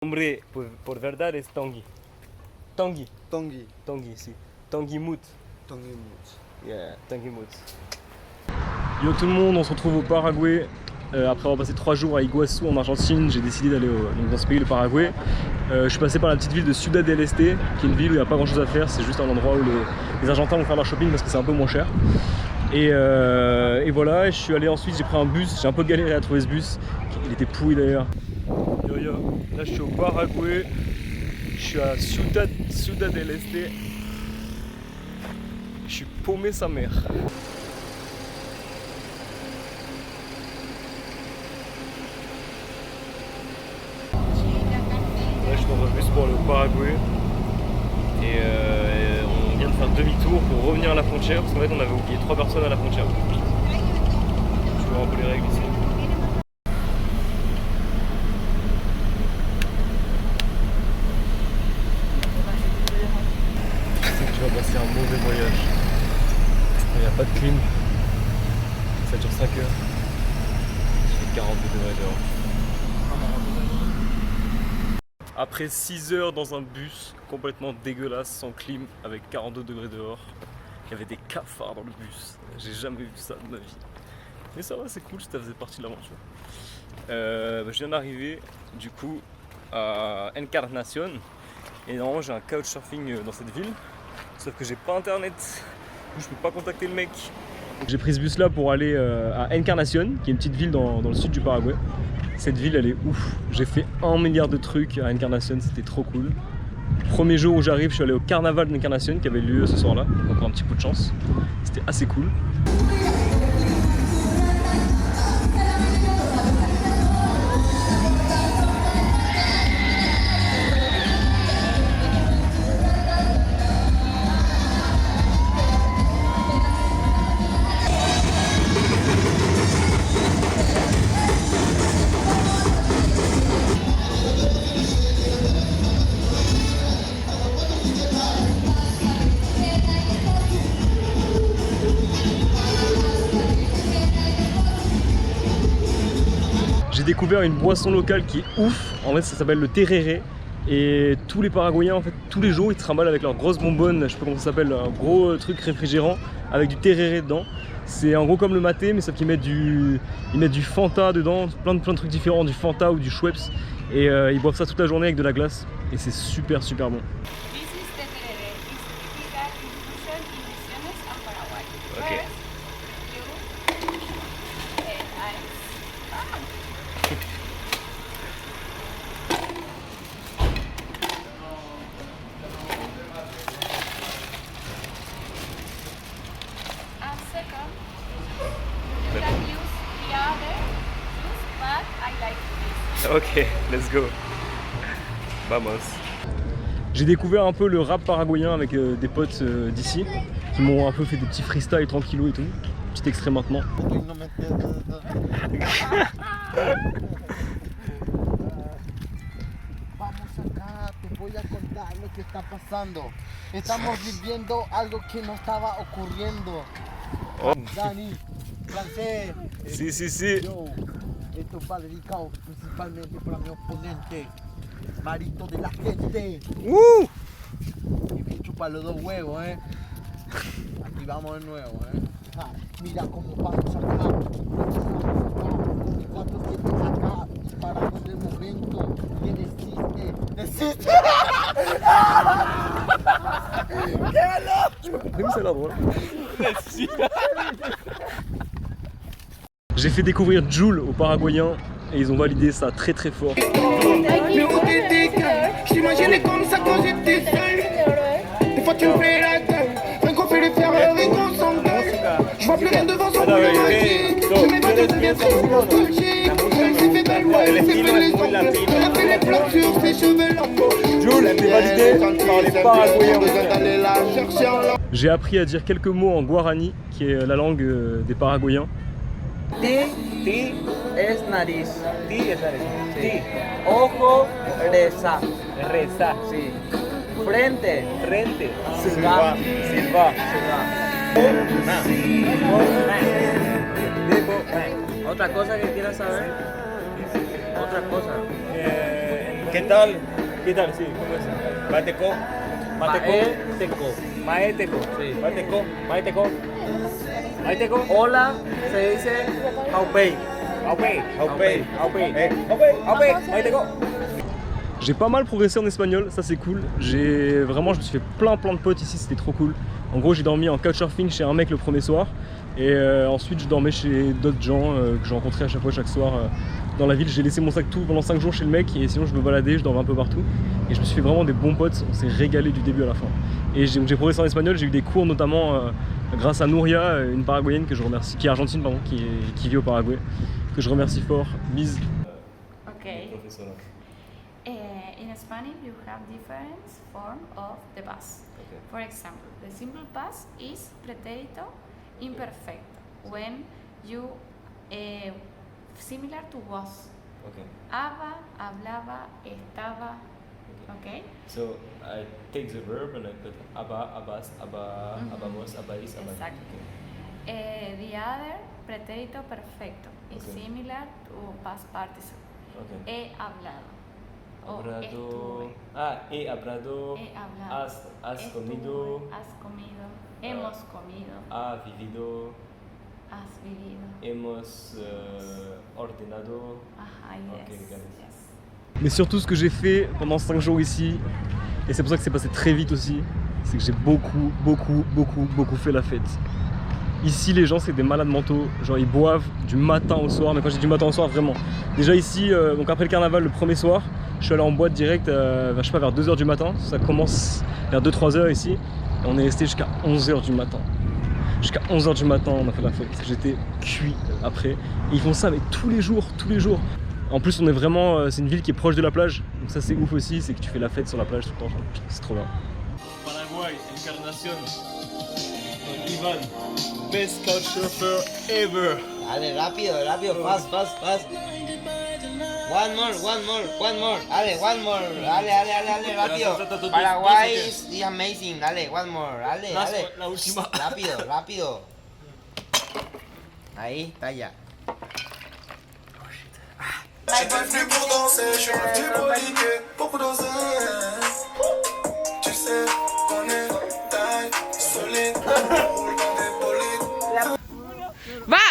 Nombre por verdad es Tanguy. Tanguy. Tanguy. Tanguy, si. Tanguy Mout. Tanguy Mout. Yeah, Tanguy Mout. Yo tout le monde, on se retrouve au Paraguay. Après avoir passé 3 jours à Iguazu en Argentine, j'ai décidé d'aller dans ce pays, le Paraguay. Je suis passé par la petite ville de Ciudad del Este, qui est une ville où il n'y a pas grand chose à faire, c'est juste un endroit où les Argentins vont faire leur shopping parce que c'est un peu moins cher. Et voilà, je suis allé ensuite, j'ai pris un bus, j'ai un peu galéré à trouver ce bus, il était pourri d'ailleurs. Yo yo, là je suis au Paraguay, je suis à Ciudad del Este, je suis paumé sa mère. Là je suis dans un bus pour aller au Paraguay et on vient de faire demi-tour pour revenir à la frontière parce qu'en fait on avait oublié 3 personnes à la frontière. Je vois un peu les règles ici. Tu vas passer un mauvais voyage. Il n'y a pas de clim. Ça dure 5 heures. Il fait 42 degrés dehors. Après 6 heures dans un bus complètement dégueulasse, sans clim, avec 42 degrés dehors, il y avait des cafards dans le bus. J'ai jamais vu ça de ma vie. Mais ça va, c'est cool, ça faisait partie de l'aventure. Je viens d'arriver du coup à Encarnación. Et normalement j'ai un couchsurfing dans cette ville. Sauf que j'ai pas internet, je peux pas contacter le mec. J'ai pris ce bus là pour aller à Encarnación, qui est une petite ville dans le sud du Paraguay. Cette ville elle est ouf, j'ai fait 1 milliard de trucs à Encarnación, c'était trop cool. Premier jour où j'arrive, je suis allé au carnaval d'Encarnación qui avait lieu ce soir là, encore un petit coup de chance. C'était assez cool. J'ai découvert une boisson locale qui est ouf, en fait ça s'appelle le tereré. Et tous les Paraguayens, en fait, tous les jours ils trimballent avec leurs grosses bonbonnes, je sais pas comment ça s'appelle, un gros truc réfrigérant avec du tereré dedans. C'est en gros comme le maté, mais sauf qu'ils mettent du Fanta dedans, plein de trucs différents, du Fanta ou du Schweppes. Et ils boivent ça toute la journée avec de la glace. Et c'est super super bon. Ok. Ok, let's go. Vamos. J'ai découvert un peu le rap paraguayen avec des potes d'ici qui m'ont un peu fait des petits freestyles tranquillou et tout. Petit extrait maintenant. Voy a contar lo que está pasando. Estamos viviendo algo que no estaba ocurriendo. Oh. Dani, francés. Si. Yo, esto va dedicado principalmente para mi oponente, Marito de la gente. Y me chupa los 2 huevos, Aquí vamos de nuevo, Ah, mira cómo vamos acá. ¿Y cuánto tienes acá? Paramos de momento. ¿Quién existe? ¡Existe! ¡Qué loco! J'ai fait découvrir Joule aux Paraguayens et ils ont validé ça très très fort. Joule a été validé par les Paraguayens. J'ai appris à dire quelques mots en guarani, qui est la langue des Paraguayens. Ti es nariz. Ti es nariz. Ti. Ojo, reza. Reza. Sí. Frente. Frente. Silva. Silva. Otra cosa que quieras saber. Otra cosa. ¿Qué tal? ¿Qué tal? Sí, ¿cómo es? Maeteco. Maeteco. Maeteco. Sí. Maeteco. Maeteco. Maeteco. Hola se dice Haupei. Aupé. Aupé. Aupé. Aupé. Maeteco. J'ai pas mal progressé en espagnol, ça c'est cool. Je me suis fait plein de potes ici, c'était trop cool. En gros, j'ai dormi en couchsurfing chez un mec le premier soir. Et ensuite, je dormais chez d'autres gens que je rencontrais à chaque fois, chaque soir dans la ville. J'ai laissé mon sac tout pendant 5 jours chez le mec. Et sinon, je me baladais, je dormais un peu partout. Et je me suis fait vraiment des bons potes. On s'est régalé du début à la fin. Et j'ai progressé en espagnol. J'ai eu des cours notamment grâce à Nuria, une paraguayenne que je remercie, qui est argentine, pardon, qui vit au Paraguay. Que je remercie fort. Mise. Okay. In Spanish, you have different form of the past. Okay. For example, the simple past is pretérito imperfecto when you similar to was. Okay. Habla, hablaba, estaba. Okay. So I take the verb and I put aba, abas, aba, abamos, abais, abais. Exactly. The other pretérito perfecto is Okay. similar to past participle. Okay. He hablado. O Hablado. estuve. He hablado. He hablado. Has Estuve, comido. Has comido. Hemos comido. Ha vivido. Has vivido. Hemos ordenado. Ajá, Ok, yes, got it. yes. Mais surtout ce que j'ai fait pendant 5 jours ici, et c'est pour ça que c'est passé très vite aussi, c'est que j'ai beaucoup fait la fête. Ici les gens c'est des malades mentaux, genre ils boivent du matin au soir, mais quand j'ai du matin au soir vraiment. Déjà ici, donc après le carnaval le premier soir, je suis allé en boîte direct je sais pas, vers 2h du matin, ça commence vers 2-3h ici, et on est resté jusqu'à 11h du matin. Jusqu'à 11h du matin on a fait la fête, j'étais cuit après. Et ils font ça mais tous les jours. En plus on est vraiment, c'est une ville qui est proche de la plage, donc ça c'est ouf aussi, c'est que tu fais la fête sur la plage tout le temps, c'est trop bien. Paraguay, Encarnación, con Ivan, best couchsurfer ever. Dale, rápido, fast. One more. Dale, one more. Dale, rápido. Paraguay is amazing. Dale, one more. Dale. La última. Rápido. Ahí, está ya. Je suis venu pour danser, je suis venu pour liquer, beaucoup d'oseille. Tu sais, on est taille solide, on roule dans des bolides. ¡Va!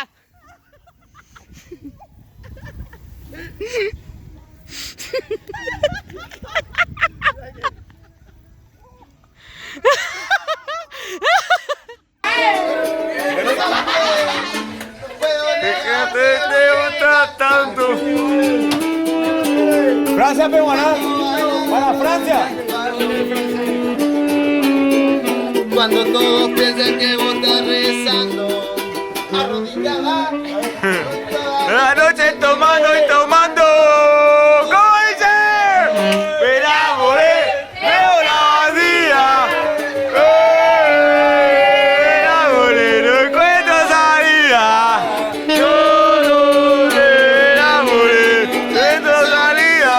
Francia peruana. Para Francia. Cuando todos piensen que vos estás rezando, arrodillada. La noche tomando y tomando, ¿cómo dice? Me enamoré, veo la bandida. Me enamoré, no encuentro salida. Yo no me enamoré, no encuentro salida.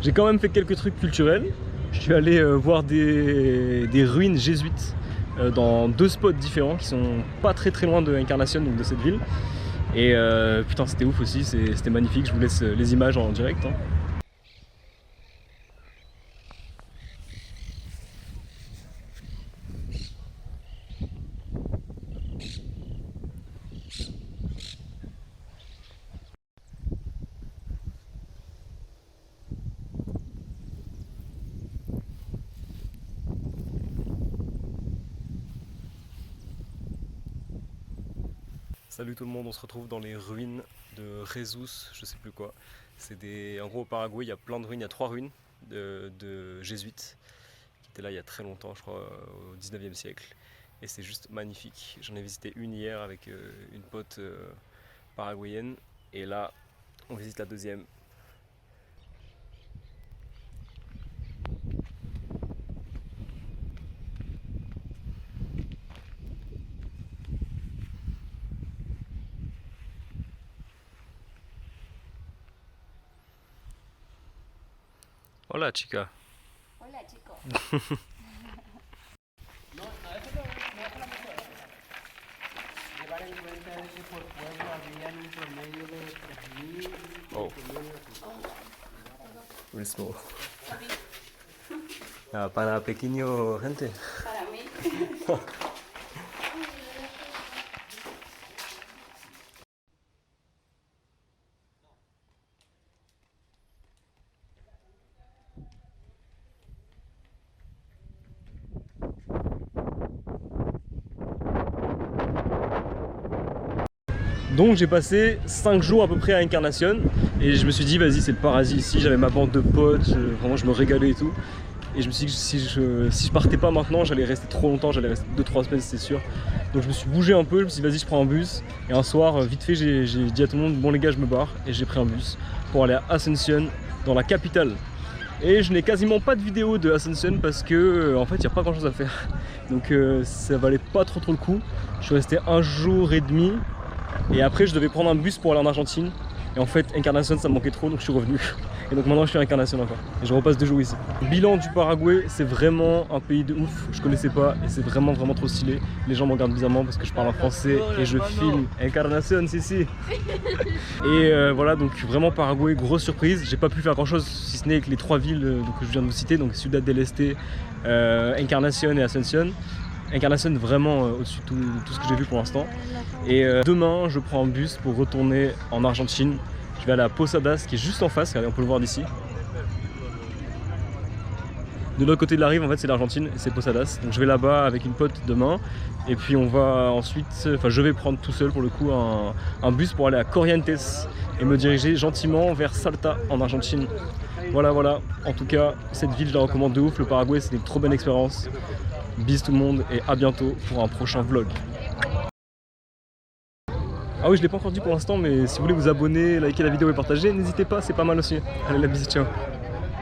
J'ai quand même fait quelques trucs culturels. Je suis allé voir des ruines jésuites dans 2 spots différents qui sont pas très loin de Encarnación, donc de cette ville. Et putain c'était ouf aussi, c'était magnifique, je vous laisse les images en direct. Hein. Salut tout le monde, on se retrouve dans les ruines de Jesus, je sais plus quoi. En gros au Paraguay il y a plein de ruines, il y a 3 ruines de jésuites qui étaient là il y a très longtemps, je crois au 19e siècle. Et c'est juste magnifique. J'en ai visité une hier avec une pote paraguayenne et là on visite la deuxième. Hola chica. Hola chicos. Llevar el por pueblo habían un promedio de 3.000. Oh. Very small. Ah, para pequeño gente. Para mí. Donc j'ai passé 5 jours à peu près à Encarnación et je me suis dit vas-y c'est le paradis ici, j'avais ma bande de potes, vraiment je me régalais et tout. Et je me suis dit que si je partais pas maintenant j'allais rester trop longtemps, j'allais rester 2-3 semaines c'est sûr. Donc je me suis bougé un peu, je me suis dit vas-y je prends un bus. Et un soir vite fait j'ai dit à tout le monde bon les gars je me barre et j'ai pris un bus pour aller à Asunción dans la capitale. Et je n'ai quasiment pas de vidéo de Asunción parce que en fait il n'y a pas grand chose à faire. Donc ça valait pas trop le coup. Je suis resté 1 jour et demi. Et après je devais prendre un bus pour aller en Argentine. Et en fait Encarnación ça me manquait trop donc je suis revenu. Et donc maintenant je suis à Encarnación encore. Et je repasse 2 jours ici. Bilan du Paraguay, c'est vraiment un pays de ouf. Je connaissais pas et c'est vraiment trop stylé. Les gens me regardent bizarrement parce que je parle en français et je filme Encarnación, si. Et voilà donc vraiment Paraguay, grosse surprise. J'ai pas pu faire grand chose si ce n'est que les 3 villes que je viens de vous citer. Donc Ciudad del Este, Encarnación et Asunción. Encarnación vraiment au-dessus de tout ce que j'ai vu pour l'instant. Et demain je prends un bus pour retourner en Argentine. Je vais aller à Posadas qui est juste en face, regardez on peut le voir d'ici. De l'autre côté de la rive en fait c'est l'Argentine et c'est Posadas. Donc je vais là-bas avec une pote demain. Et puis on va ensuite, enfin je vais prendre tout seul pour le coup un bus pour aller à Corrientes et me diriger gentiment vers Salta en Argentine. Voilà, en tout cas cette ville je la recommande de ouf, le Paraguay c'était une trop bonne expérience. Bis tout le monde et à bientôt pour un prochain vlog. Ah oui je l'ai pas encore dit pour l'instant mais si vous voulez vous abonner, liker la vidéo et partager, n'hésitez pas, c'est pas mal aussi. Allez la bise, ciao.